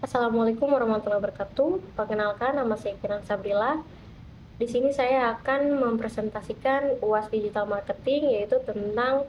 Assalamualaikum warahmatullahi wabarakatuh. Perkenalkan, nama saya Kiran Sabrila. Di sini saya akan mempresentasikan UAS Digital Marketing, yaitu tentang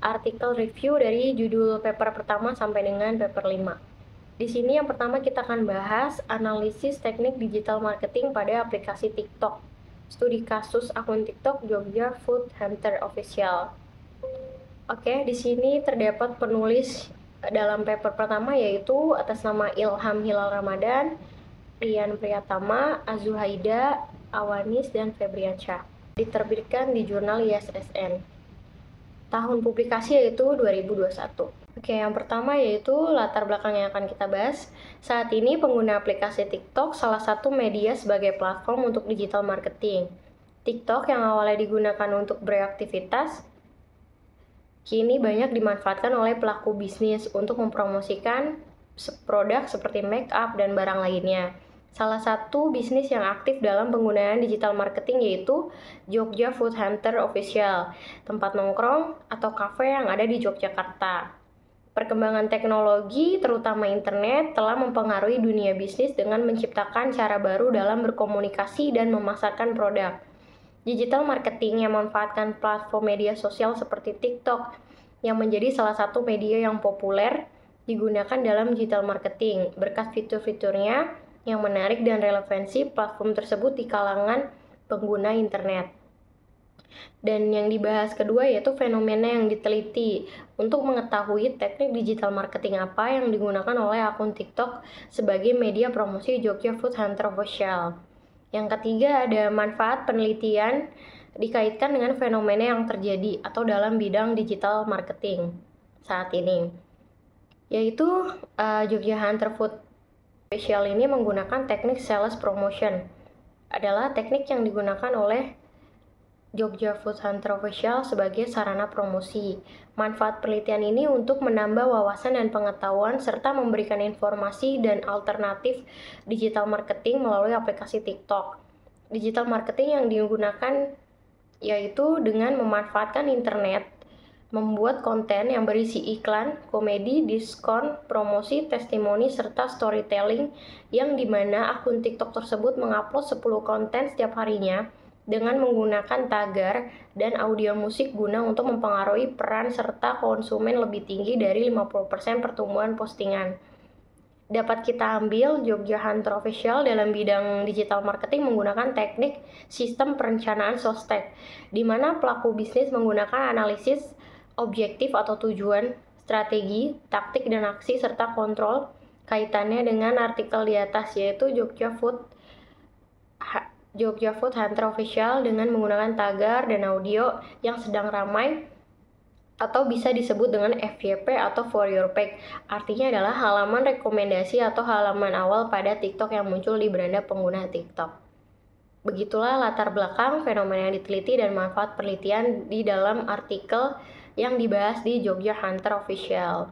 artikel review dari judul paper pertama sampai dengan paper 5. Di sini yang pertama kita akan bahas analisis teknik digital marketing pada aplikasi TikTok. Studi kasus akun TikTok Jogja Food Hunter Official. Oke, di sini terdapat penulis dalam paper pertama yaitu atas nama Ilham Hilal Ramadan, Rian Priyatama, Azuhaida, Awanis, dan Febriansyah. Diterbitkan di jurnal ISSN. Tahun publikasi yaitu 2021. Oke, yang pertama yaitu latar belakang yang akan kita bahas. Saat ini pengguna aplikasi TikTok salah satu media sebagai platform untuk digital marketing. TikTok yang awalnya digunakan untuk beraktivitas kini banyak dimanfaatkan oleh pelaku bisnis untuk mempromosikan produk seperti make up dan barang lainnya. Salah satu bisnis yang aktif dalam penggunaan digital marketing yaitu Jogja Food Hunter Official, tempat nongkrong atau kafe yang ada di Yogyakarta. Perkembangan teknologi, terutama internet, telah mempengaruhi dunia bisnis dengan menciptakan cara baru dalam berkomunikasi dan memasarkan produk. Digital marketing yang memanfaatkan platform media sosial seperti TikTok yang menjadi salah satu media yang populer digunakan dalam digital marketing berkat fitur-fiturnya yang menarik dan relevansi platform tersebut di kalangan pengguna internet. Dan yang dibahas kedua yaitu fenomena yang diteliti untuk mengetahui teknik digital marketing apa yang digunakan oleh akun TikTok sebagai media promosi Jogja Food Hunter Official. Yang ketiga ada manfaat penelitian dikaitkan dengan fenomena yang terjadi atau dalam bidang digital marketing saat ini. Yaitu Jogja Hunter Food Official ini menggunakan teknik sales promotion. Adalah teknik yang digunakan oleh Jogja Food Hunter Official sebagai sarana promosi. Manfaat penelitian ini untuk menambah wawasan dan pengetahuan serta memberikan informasi dan alternatif digital marketing melalui aplikasi TikTok. Digital marketing yang digunakan yaitu dengan memanfaatkan internet, membuat konten yang berisi iklan, komedi, diskon, promosi, testimoni, serta storytelling yang dimana akun TikTok tersebut mengupload 10 konten setiap harinya dengan menggunakan tagar dan audio musik guna untuk mempengaruhi peran serta konsumen lebih tinggi dari 50% pertumbuhan postingan. Dapat kita ambil Jogja Hunter Official dalam bidang digital marketing menggunakan teknik sistem perencanaan sostek, di mana pelaku bisnis menggunakan analisis objektif atau tujuan, strategi, taktik dan aksi serta kontrol kaitannya dengan artikel di atas yaitu Jogja Food Hunter Official dengan menggunakan tagar dan audio yang sedang ramai atau bisa disebut dengan FYP atau For Your Page. Artinya adalah halaman rekomendasi atau halaman awal pada TikTok yang muncul di beranda pengguna TikTok. Begitulah latar belakang fenomena yang diteliti dan manfaat penelitian di dalam artikel yang dibahas di Jogja Hunter Official.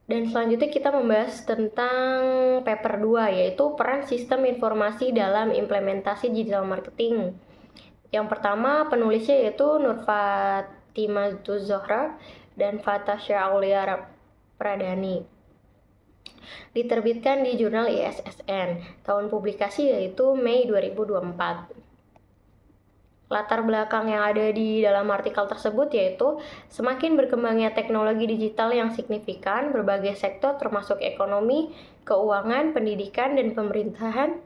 Dan selanjutnya kita membahas tentang paper 2 yaitu peran sistem informasi dalam implementasi digital marketing. Yang pertama penulisnya yaitu Nurfatimah Zohra dan Fatasha Aulia Pradani. Diterbitkan di jurnal ISSN. Tahun publikasi yaitu Mei 2024. Latar belakang yang ada di dalam artikel tersebut yaitu semakin berkembangnya teknologi digital yang signifikan, berbagai sektor termasuk ekonomi, keuangan, pendidikan, dan pemerintahan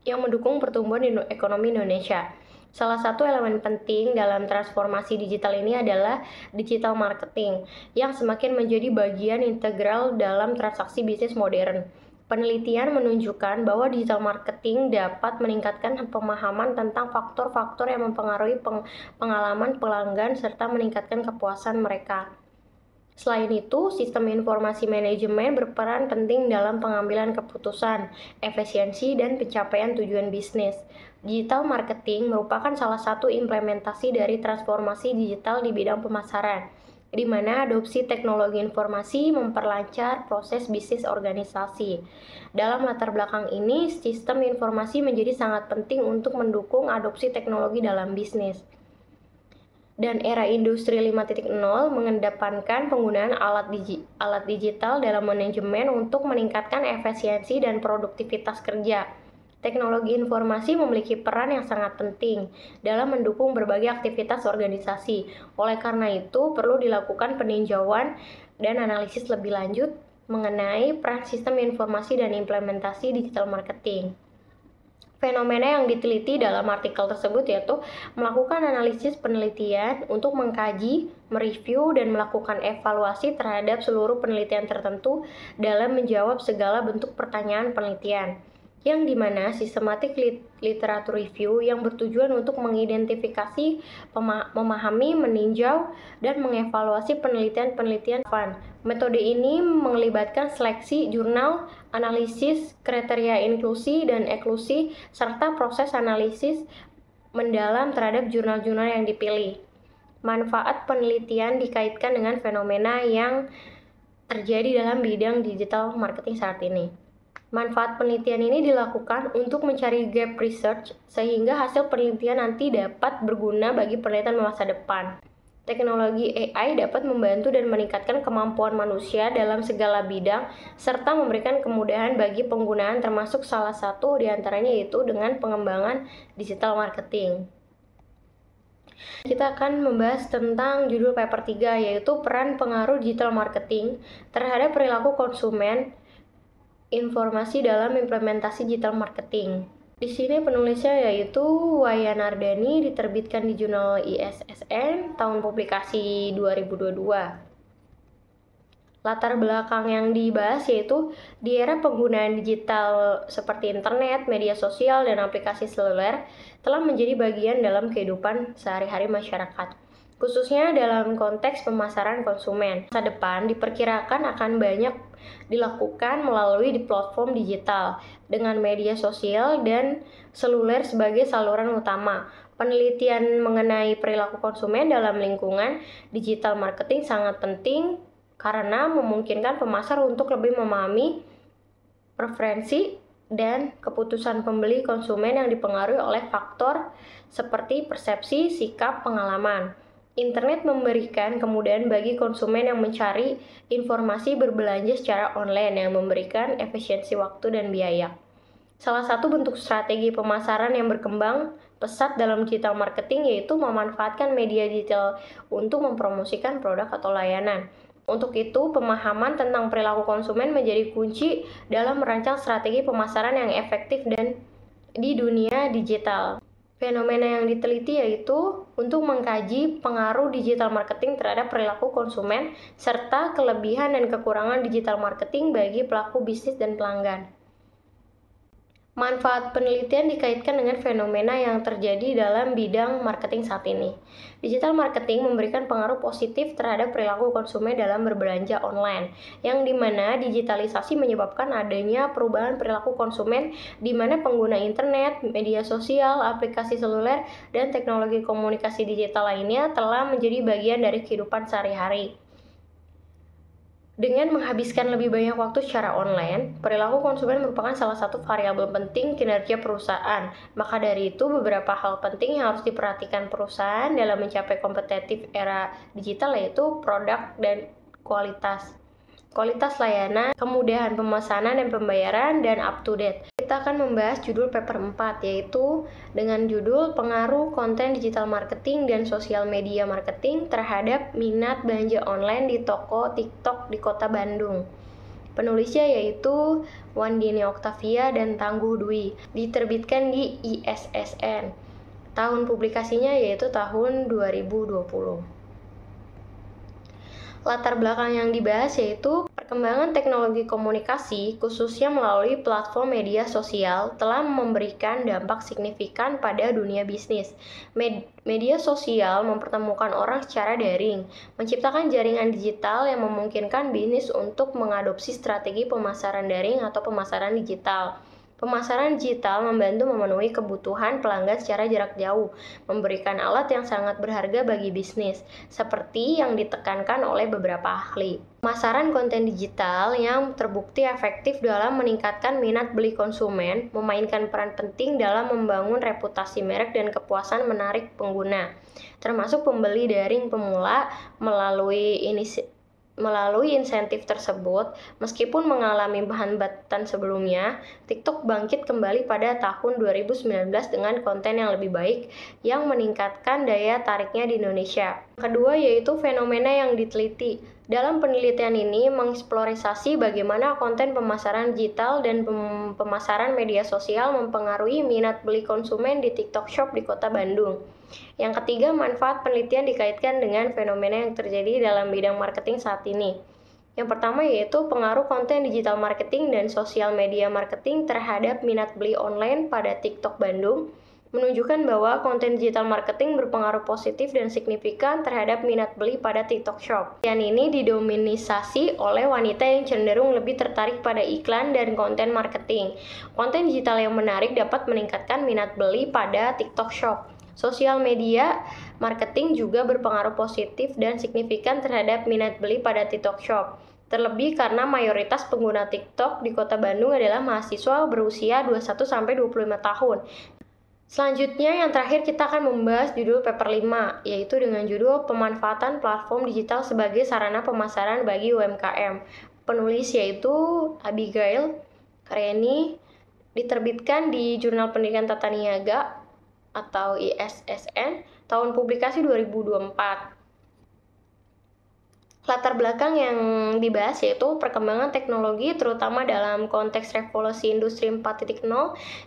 yang mendukung pertumbuhan ekonomi Indonesia. Salah satu elemen penting dalam transformasi digital ini adalah digital marketing yang semakin menjadi bagian integral dalam transaksi bisnis modern. Penelitian menunjukkan bahwa digital marketing dapat meningkatkan pemahaman tentang faktor-faktor yang mempengaruhi pengalaman pelanggan serta meningkatkan kepuasan mereka. Selain itu, sistem informasi manajemen berperan penting dalam pengambilan keputusan, efisiensi, dan pencapaian tujuan bisnis. Digital marketing merupakan salah satu implementasi dari transformasi digital di bidang pemasaran, di mana adopsi teknologi informasi memperlancar proses bisnis organisasi. Dalam latar belakang ini, sistem informasi menjadi sangat penting untuk mendukung adopsi teknologi dalam bisnis. dan era industri 5.0 mengedepankan penggunaan alat digital dalam manajemen untuk meningkatkan efisiensi dan produktivitas kerja. Teknologi informasi memiliki peran yang sangat penting dalam mendukung berbagai aktivitas organisasi. Oleh karena itu, perlu dilakukan peninjauan dan analisis lebih lanjut mengenai peran sistem informasi dan implementasi digital marketing. Fenomena yang diteliti dalam artikel tersebut yaitu melakukan analisis penelitian untuk mengkaji, mereview, dan melakukan evaluasi terhadap seluruh penelitian tertentu dalam menjawab segala bentuk pertanyaan penelitian, yang dimana sistematik literatur review yang bertujuan untuk mengidentifikasi, memahami, meninjau, dan mengevaluasi penelitian-penelitian relevan. Metode ini melibatkan seleksi jurnal, analisis kriteria inklusi dan eksklusi, serta proses analisis mendalam terhadap jurnal-jurnal yang dipilih. Manfaat penelitian dikaitkan dengan fenomena yang terjadi dalam bidang digital marketing saat ini. Manfaat penelitian ini dilakukan untuk mencari gap research sehingga hasil penelitian nanti dapat berguna bagi penelitian masa depan. Teknologi AI dapat membantu dan meningkatkan kemampuan manusia dalam segala bidang serta memberikan kemudahan bagi penggunaan, termasuk salah satu diantaranya yaitu dengan pengembangan digital marketing. Kita akan membahas tentang judul paper 3 yaitu peran pengaruh digital marketing terhadap perilaku konsumen informasi dalam implementasi digital marketing. Di sini penulisnya yaitu Wayan Ardani, diterbitkan di jurnal ISSN, tahun publikasi 2022. Latar belakang yang dibahas yaitu di era penggunaan digital seperti internet, media sosial, dan aplikasi seluler telah menjadi bagian dalam kehidupan sehari-hari masyarakat, khususnya dalam konteks pemasaran konsumen. Masa depan diperkirakan akan banyak dilakukan melalui di platform digital dengan media sosial dan seluler sebagai saluran utama. Penelitian mengenai perilaku konsumen dalam lingkungan digital marketing sangat penting karena memungkinkan pemasar untuk lebih memahami preferensi dan keputusan pembeli konsumen yang dipengaruhi oleh faktor seperti persepsi, sikap, pengalaman. Internet memberikan kemudahan bagi konsumen yang mencari informasi berbelanja secara online yang memberikan efisiensi waktu dan biaya. Salah satu bentuk strategi pemasaran yang berkembang pesat dalam digital marketing yaitu memanfaatkan media digital untuk mempromosikan produk atau layanan. Untuk itu, pemahaman tentang perilaku konsumen menjadi kunci dalam merancang strategi pemasaran yang efektif dan di dunia digital. Fenomena yang diteliti yaitu untuk mengkaji pengaruh digital marketing terhadap perilaku konsumen serta kelebihan dan kekurangan digital marketing bagi pelaku bisnis dan pelanggan. Manfaat penelitian dikaitkan dengan fenomena yang terjadi dalam bidang marketing saat ini. Digital marketing memberikan pengaruh positif terhadap perilaku konsumen dalam berbelanja online, yang dimana digitalisasi menyebabkan adanya perubahan perilaku konsumen di mana pengguna internet, media sosial, aplikasi seluler, dan teknologi komunikasi digital lainnya telah menjadi bagian dari kehidupan sehari-hari. Dengan menghabiskan lebih banyak waktu secara online, perilaku konsumen merupakan salah satu variabel penting kinerja perusahaan. Maka dari itu, beberapa hal penting yang harus diperhatikan perusahaan dalam mencapai kompetitif era digital yaitu produk dan kualitas layanan, kemudahan pemesanan dan pembayaran, dan up to date. Kita akan membahas judul paper 4 yaitu dengan judul pengaruh konten digital marketing dan sosial media marketing terhadap minat belanja online di toko TikTok di Kota Bandung. Penulisnya yaitu Wandini Oktavia dan Tangguh Dwi, diterbitkan di ISSN. Tahun publikasinya yaitu tahun 2020. Latar belakang yang dibahas yaitu perkembangan teknologi komunikasi khususnya melalui platform media sosial telah memberikan dampak signifikan pada dunia bisnis. Media sosial mempertemukan orang secara daring, menciptakan jaringan digital yang memungkinkan bisnis untuk mengadopsi strategi pemasaran daring atau pemasaran digital. Pemasaran digital membantu memenuhi kebutuhan pelanggan secara jarak jauh, memberikan alat yang sangat berharga bagi bisnis, seperti yang ditekankan oleh beberapa ahli. Pemasaran konten digital yang terbukti efektif dalam meningkatkan minat beli konsumen, memainkan peran penting dalam membangun reputasi merek dan kepuasan menarik pengguna, termasuk pembeli daring pemula melalui insentif tersebut. Meskipun mengalami hambatan sebelumnya, TikTok bangkit kembali pada tahun 2019 dengan konten yang lebih baik yang meningkatkan daya tariknya di Indonesia. Kedua yaitu fenomena yang diteliti. Dalam penelitian ini mengeksplorasi bagaimana konten pemasaran digital dan pemasaran media sosial mempengaruhi minat beli konsumen di TikTok Shop di Kota Bandung. Yang ketiga, manfaat penelitian dikaitkan dengan fenomena yang terjadi dalam bidang marketing saat ini. Yang pertama yaitu pengaruh konten digital marketing dan sosial media marketing terhadap minat beli online pada TikTok Bandung, menunjukkan bahwa konten digital marketing berpengaruh positif dan signifikan terhadap minat beli pada TikTok Shop. Dan ini didominasi oleh wanita yang cenderung lebih tertarik pada iklan dan konten marketing. Konten digital yang menarik dapat meningkatkan minat beli pada TikTok Shop. Sosial media marketing juga berpengaruh positif dan signifikan terhadap minat beli pada TikTok Shop. Terlebih karena mayoritas pengguna TikTok di Kota Bandung adalah mahasiswa berusia 21-25 tahun. Selanjutnya yang terakhir kita akan membahas judul paper 5, yaitu dengan judul Pemanfaatan Platform Digital sebagai Sarana Pemasaran bagi UMKM. Penulis yaitu Abigail Reni, diterbitkan di Jurnal Pendidikan Tata Niaga atau ISSN, tahun publikasi 2024. Latar belakang yang dibahas yaitu perkembangan teknologi terutama dalam konteks revolusi industri 4.0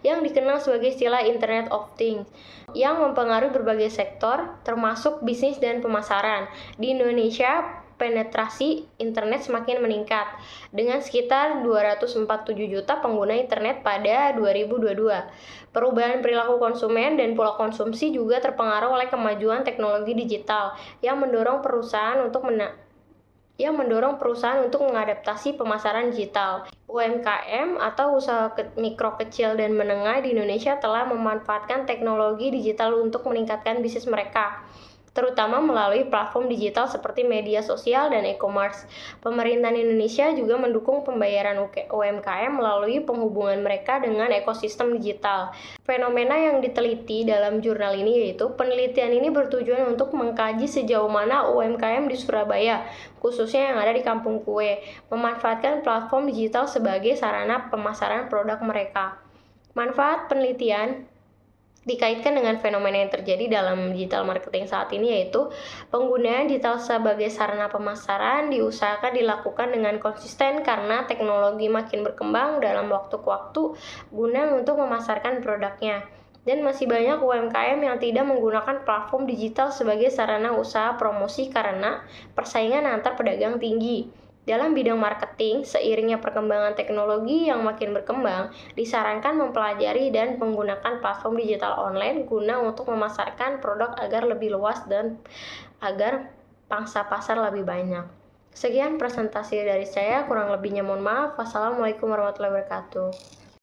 yang dikenal sebagai istilah Internet of Things yang mempengaruhi berbagai sektor termasuk bisnis dan pemasaran. Di Indonesia, penetrasi internet semakin meningkat dengan sekitar 247 juta pengguna internet pada 2022. Perubahan perilaku konsumen dan pola konsumsi juga terpengaruh oleh kemajuan teknologi digital yang mendorong perusahaan untuk mengadaptasi pemasaran digital. UMKM atau usaha mikro kecil dan menengah di Indonesia telah memanfaatkan teknologi digital untuk meningkatkan bisnis mereka, terutama melalui platform digital seperti media sosial dan e-commerce. Pemerintahan Indonesia juga mendukung pembayaran UMKM melalui penghubungan mereka dengan ekosistem digital. Fenomena yang diteliti dalam jurnal ini yaitu penelitian ini bertujuan untuk mengkaji sejauh mana UMKM di Surabaya, khususnya yang ada di Kampung Kue, memanfaatkan platform digital sebagai sarana pemasaran produk mereka. Manfaat penelitian dikaitkan dengan fenomena yang terjadi dalam digital marketing saat ini yaitu penggunaan digital sebagai sarana pemasaran diusahakan dilakukan dengan konsisten karena teknologi makin berkembang dalam waktu ke waktu guna untuk memasarkan produknya. Dan masih banyak UMKM yang tidak menggunakan platform digital sebagai sarana usaha promosi karena persaingan antar pedagang tinggi. Dalam bidang marketing, seiringnya perkembangan teknologi yang makin berkembang, disarankan mempelajari dan menggunakan platform digital online guna untuk memasarkan produk agar lebih luas dan agar pangsa pasar lebih banyak. Sekian presentasi dari saya, kurang lebihnya mohon maaf. Wassalamualaikum warahmatullahi wabarakatuh.